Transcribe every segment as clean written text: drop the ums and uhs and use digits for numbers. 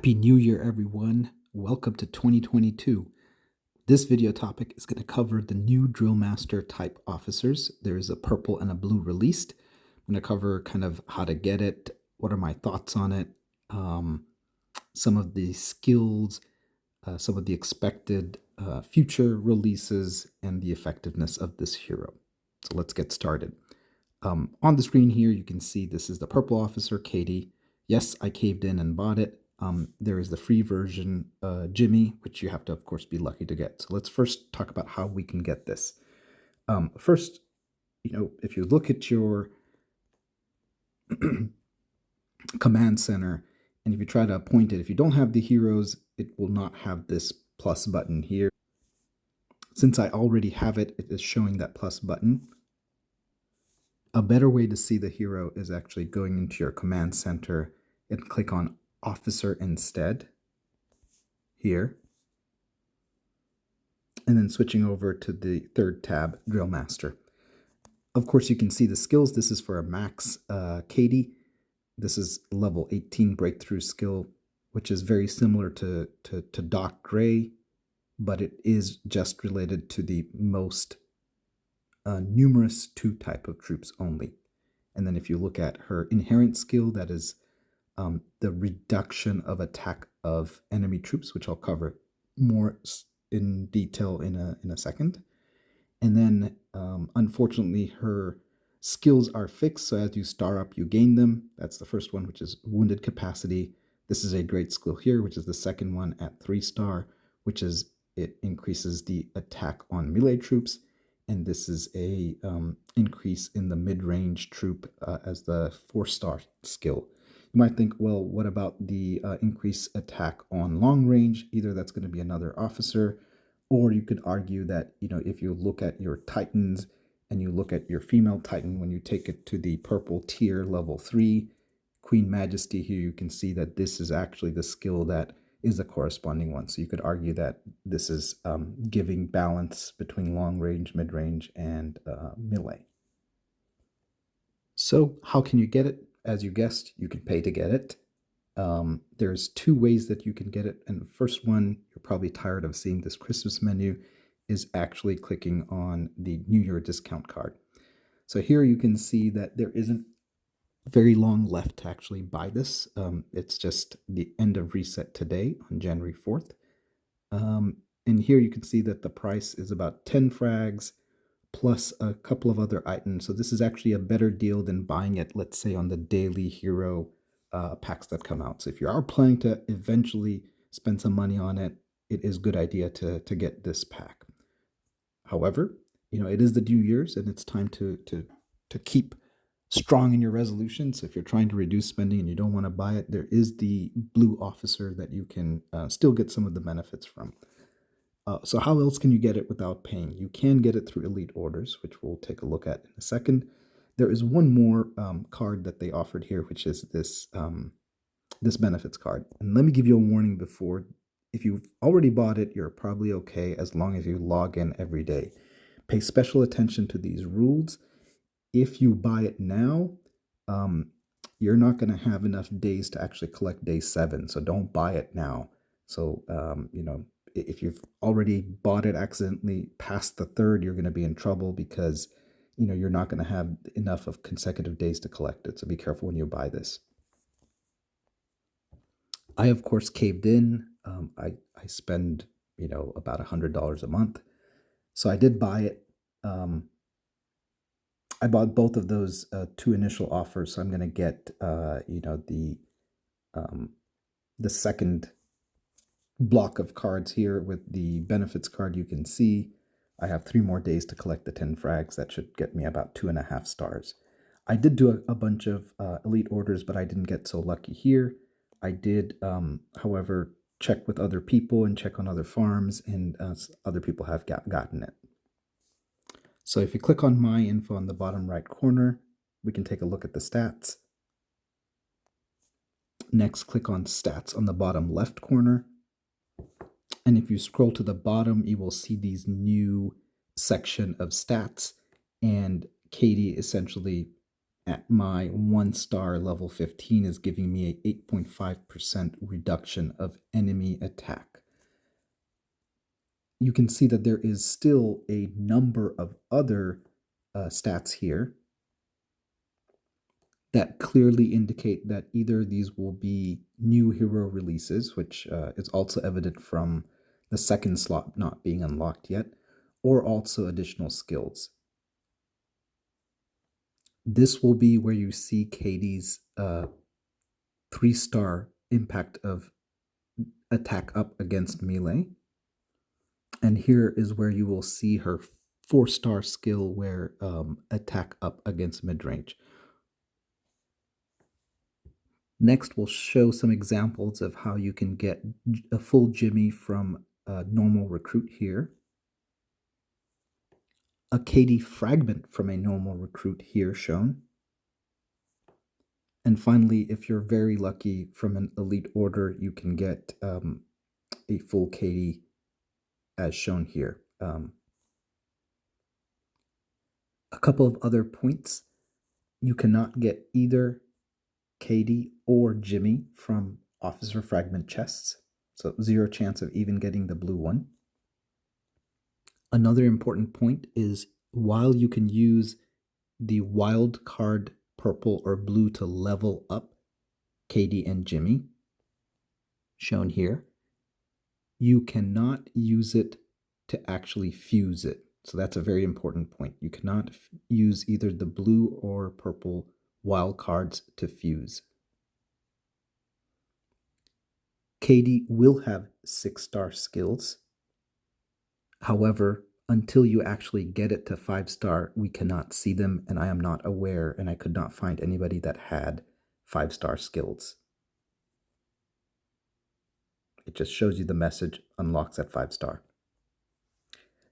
Happy New Year, everyone. Welcome to 2022. This video topic is going to cover the new Drillmaster type officers. There is a purple and a blue released. I'm going to cover kind of how to get it, what are my thoughts on it, some of the skills, some of the expected future releases, and the effectiveness of this hero. So let's get started. On the screen here, you can see this is the purple officer, Cattie. Yes, I caved in and bought it. There is the free version, Jimmy, which you have to, of course, be lucky to get. So let's first talk about how we can get this. First, if you look at your command center, and if you try to appoint it, if you don't have the heroes, it will not have this plus button here. Since I already have it, it is showing that plus button. A better way to see the hero is actually going into your command center and click on Officer instead here, and then switching over to the third tab, Drillmaster. Of course, you can see the skills. This is for a max Cattie. This is level 18 breakthrough skill, which is very similar to Doc Gray, but it is just related to the most numerous 2 type of troops only. And then if you look at her inherent skill, that is the reduction of attack of enemy troops, which I'll cover more in detail in a second. And then, unfortunately, her skills are fixed, so as you star up, you gain them. That's the first one, which is wounded capacity. This is a great skill here, which is the second one at 3-star, which is it increases the attack on melee troops. And this is a increase in the mid-range troop as the 4-star skill. You might think, well, what about the increased attack on long range? Either that's going to be another officer, or you could argue that, if you look at your Titans and you look at your female Titan, when you take it to the purple tier level 3, Queen Majesty here, you can see that this is actually the skill that is the corresponding one. So you could argue that this is giving balance between long range, mid range, and melee. So how can you get it? As you guessed, you can pay to get it. There's 2 ways that you can get it. And the first one, you're probably tired of seeing this Christmas menu, is actually clicking on the New Year discount card. So here you can see that there isn't very long left to actually buy this. It's just the end of reset today on January 4th. And here you can see that the price is about 10 frags plus a couple of other items. So this is actually a better deal than buying it, let's say, on the daily hero packs that come out. So if you are planning to eventually spend some money on it, it is a good idea to get this pack. However, it is the New Year's, and it's time to keep strong in your resolution. So if you're trying to reduce spending and you don't want to buy it, there is the blue officer that you can still get some of the benefits from. So how else can you get it without paying? You can get it through elite orders, which we'll take a look at in a second. There is one more card that they offered here, which is this this benefits card. And let me give you a warning before. If you've already bought it, you're probably okay as long as you log in every day. Pay special attention to these rules. If you buy it now, you're not going to have enough days to actually collect day 7. So don't buy it now. So, if you've already bought it accidentally past the 3rd, you're going to be in trouble because, you're not going to have enough of consecutive days to collect it. So be careful when you buy this. I, of course, caved in. I spend, about $100 a month. So I did buy it. I bought both of those 2 initial offers. So I'm going to get, the second block of cards here with the benefits card. You can see I have 3 more days to collect the 10 frags. That should get me about 2.5 stars. I did do a bunch of elite orders, but I didn't get so lucky here. I did, however, check with other people and check on other farms, and other people have gotten it. So if you click on my info on the bottom right corner, we can take a look at the stats. Next, click on stats on the bottom left corner. And if you scroll to the bottom, you will see these new section of stats, and Cattie essentially at my 1-star level 15 is giving me a 8.5% reduction of enemy attack. You can see that there is still a number of other stats here that clearly indicate that either these will be new hero releases, which is also evident from the second slot not being unlocked yet, or also additional skills. This will be where you see Cattie's 3-star impact of attack up against melee. And here is where you will see her 4-star skill where attack up against mid-range. Next, we'll show some examples of how you can get a full Jimmy from a normal recruit here. A Cattie fragment from a normal recruit here shown. And finally, if you're very lucky from an elite order, you can get a full Cattie as shown here. A couple of other points. You cannot get either Cattie or Jimmy from officer fragment chests, so 0 chance of even getting the blue one. Another important point is while you can use the wild card purple or blue to level up Cattie and Jimmy, shown here, you cannot use it to actually fuse it. So that's a very important point. You cannot use either the blue or purple wild cards to fuse. Cattie will have 6-star skills. However, until you actually get it to 5-star, we cannot see them, and I am not aware, and I could not find anybody that had 5-star skills. It just shows you the message unlocks at 5-star.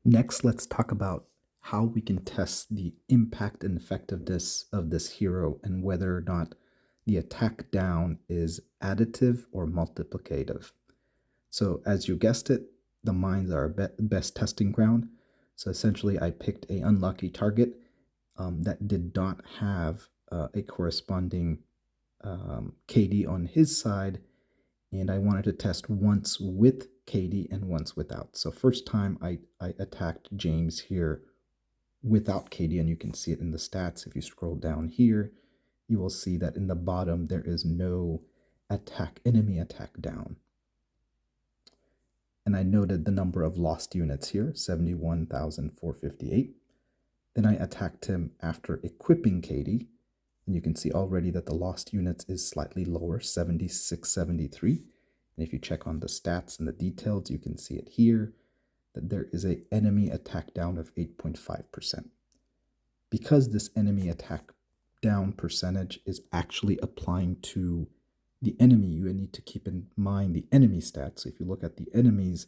Next, let's talk about how we can test the impact and effectiveness of this hero and whether or not the attack down is additive or multiplicative. So as you guessed it, the mines are our best testing ground. So essentially I picked an unlucky target that did not have a corresponding Cattie on his side, and I wanted to test once with Cattie and once without. So first time I attacked James here without Cattie, and you can see it in the stats. If you scroll down here, you will see that in the bottom there is no enemy attack down. And I noted the number of lost units here, 71,458. Then I attacked him after equipping Cattie, and you can see already that the lost units is slightly lower, 7673. And if you check on the stats and the details, you can see it here, that there is an enemy attack down of 8.5%. Because this enemy attack down percentage is actually applying to the enemy, you need to keep in mind the enemy stats. So if you look at the enemy's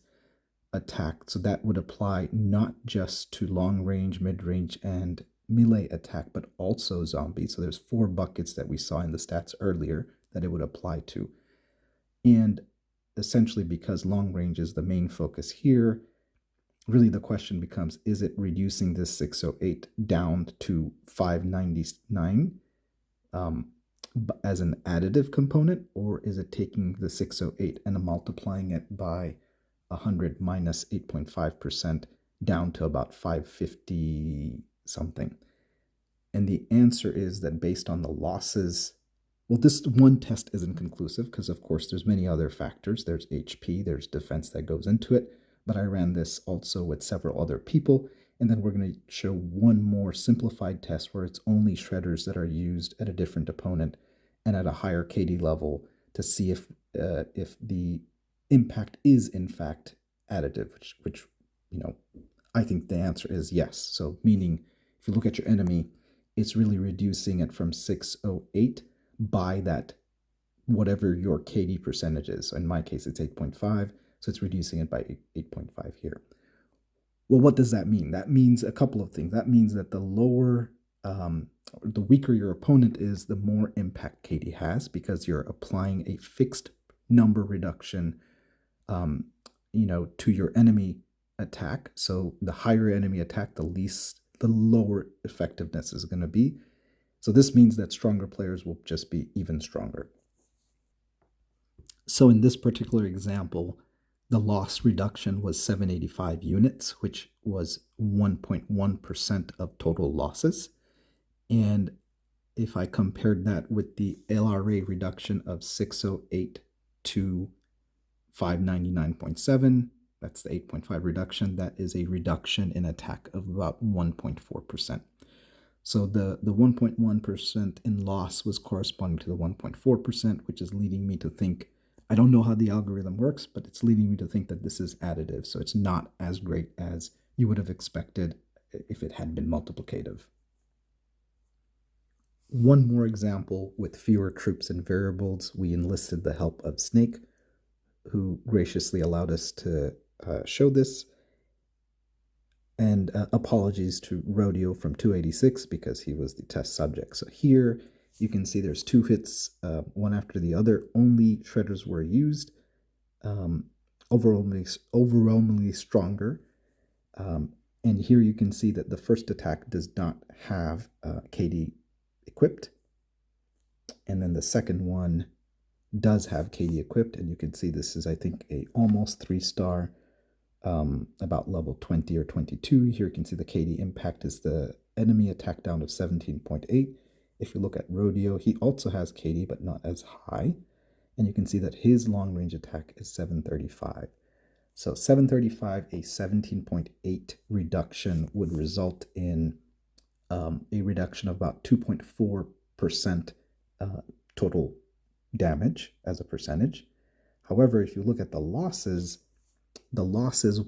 attack, so that would apply not just to long range, mid range, and melee attack, but also zombies. So there's 4 buckets that we saw in the stats earlier that it would apply to. And essentially, because long range is the main focus here, really the question becomes, is it reducing this 608 down to 599 as an additive component, or is it taking the 608 and multiplying it by 100 minus 8.5% down to about 550 something? And the answer is that based on the losses, well, this one test isn't conclusive because, of course, there's many other factors. There's HP, there's defense that goes into it. But I ran this also with several other people. And then we're going to show one more simplified test where it's only shredders that are used at a different opponent and at a higher Cattie level to see if the impact is in fact additive, which I think the answer is yes. So meaning if you look at your enemy, it's really reducing it from 608 by that whatever your Cattie percentage is. So in my case, it's 8.5. So it's reducing it by 8.5 here. Well, what does that mean? That means a couple of things. That means that the weaker your opponent is, the more impact Cattie has, because you're applying a fixed number reduction, to your enemy attack. So the higher enemy attack, the lower effectiveness is going to be. So this means that stronger players will just be even stronger. So in this particular example, the loss reduction was 785 units, which was 1.1% of total losses. And if I compared that with the LRA reduction of 608 to 599.7, that's the 8.5 reduction, that is a reduction in attack of about 1.4%. So the 1.1% in loss was corresponding to the 1.4%, which is leading me to think, I don't know how the algorithm works, but it's leading me to think that this is additive. So it's not as great as you would have expected if it had been multiplicative. One more example with fewer troops and variables, we enlisted the help of Snake, who graciously allowed us to show this. And apologies to Rodeo from 286 because he was the test subject. So here you can see there's two hits, one after the other. Only shredders were used, overwhelmingly stronger. And here you can see that the first attack does not have Cattie equipped. And then the second one does have Cattie equipped. And you can see this is, I think, a almost 3-star. About level 20 or 22. Here you can see the Cattie impact is the enemy attack down of 17.8. If you look at Rodeo, he also has Cattie, but not as high. And you can see that his long range attack is 735. So 735, a 17.8 reduction would result in a reduction of about 2.4% total damage as a percentage. However, if you look at the losses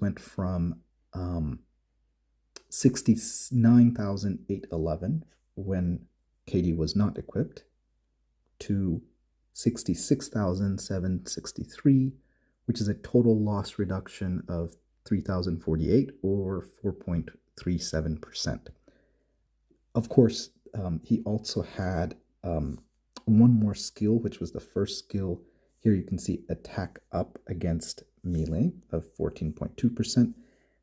went from 69,811 when Cattie was not equipped to 66,763, which is a total loss reduction of 3,048 or 4.37%. Of course, he also had one more skill, which was the first skill. Here you can see attack up against melee of 14.2%.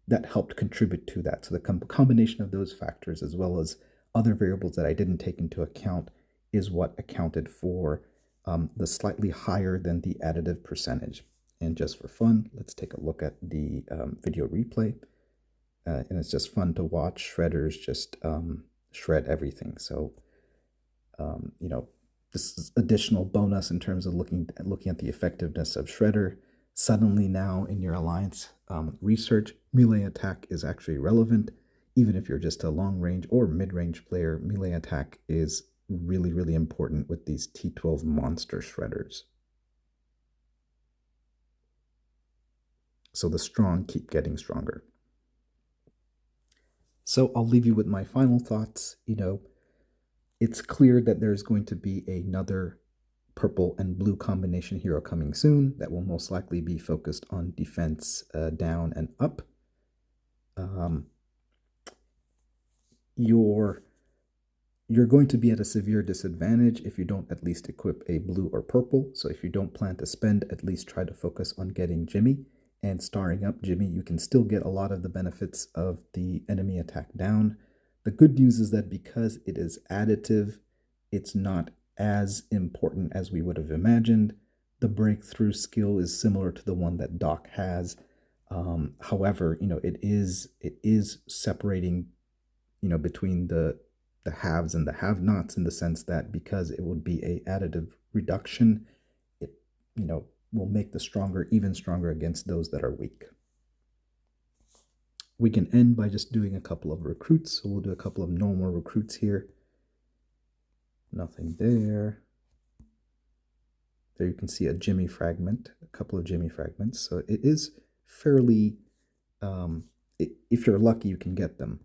That helped contribute to that. So the combination of those factors, as well as other variables that I didn't take into account, is what accounted for the slightly higher than the additive percentage. And just for fun, let's take a look at the video replay. And it's just fun to watch shredders just shred everything. So, this is additional bonus in terms of looking at the effectiveness of shredder. Suddenly now in your alliance research, melee attack is actually relevant. Even if you're just a long range or mid-range player, melee attack is really, really important with these T12 monster shredders. So the strong keep getting stronger. So I'll leave you with my final thoughts. It's clear that there's going to be another purple and blue combination hero coming soon that will most likely be focused on defense down and up. You're going to be at a severe disadvantage if you don't at least equip a blue or purple. So if you don't plan to spend, at least try to focus on getting Jimmy and starring up Jimmy. You can still get a lot of the benefits of the enemy attack down. The good news is that because it is additive, it's not as important as we would have imagined. The breakthrough skill is similar to the one that Doc has. However, it is separating, between the haves and the have-nots, in the sense that because it would be a additive reduction, it will make the stronger even stronger against those that are weak. We can end by just doing a couple of recruits. So we'll do a couple of normal recruits here. Nothing there. There you can see a Jimmy fragment, a couple of Jimmy fragments. So it is fairly, if you're lucky, you can get them.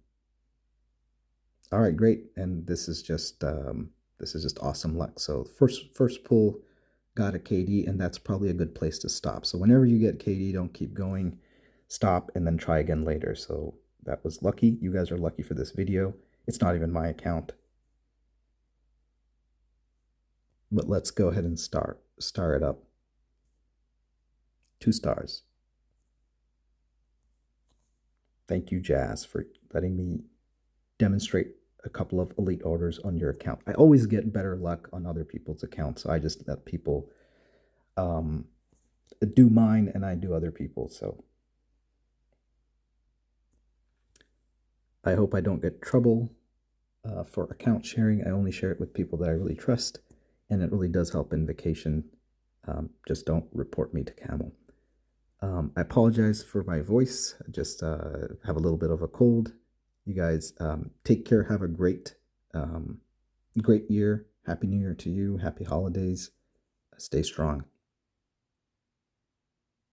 All right, great. And this is just awesome luck. So first pull got a Cattie, and that's probably a good place to stop. So whenever you get Cattie, don't keep going, stop, and then try again later. So that was lucky. You guys are lucky for this video. It's not even my account. But let's go ahead and star it up. 2 stars. Thank you, Jazz, for letting me demonstrate a couple of elite orders on your account. I always get better luck on other people's accounts, so I just let people do mine and I do other people's. So I hope I don't get trouble for account sharing. I only share it with people that I really trust, and it really does help in vacation. Just don't report me to Camel. I apologize for my voice. I just have a little bit of a cold. You guys take care. Have a great year. Happy New Year to you. Happy holidays. Stay strong.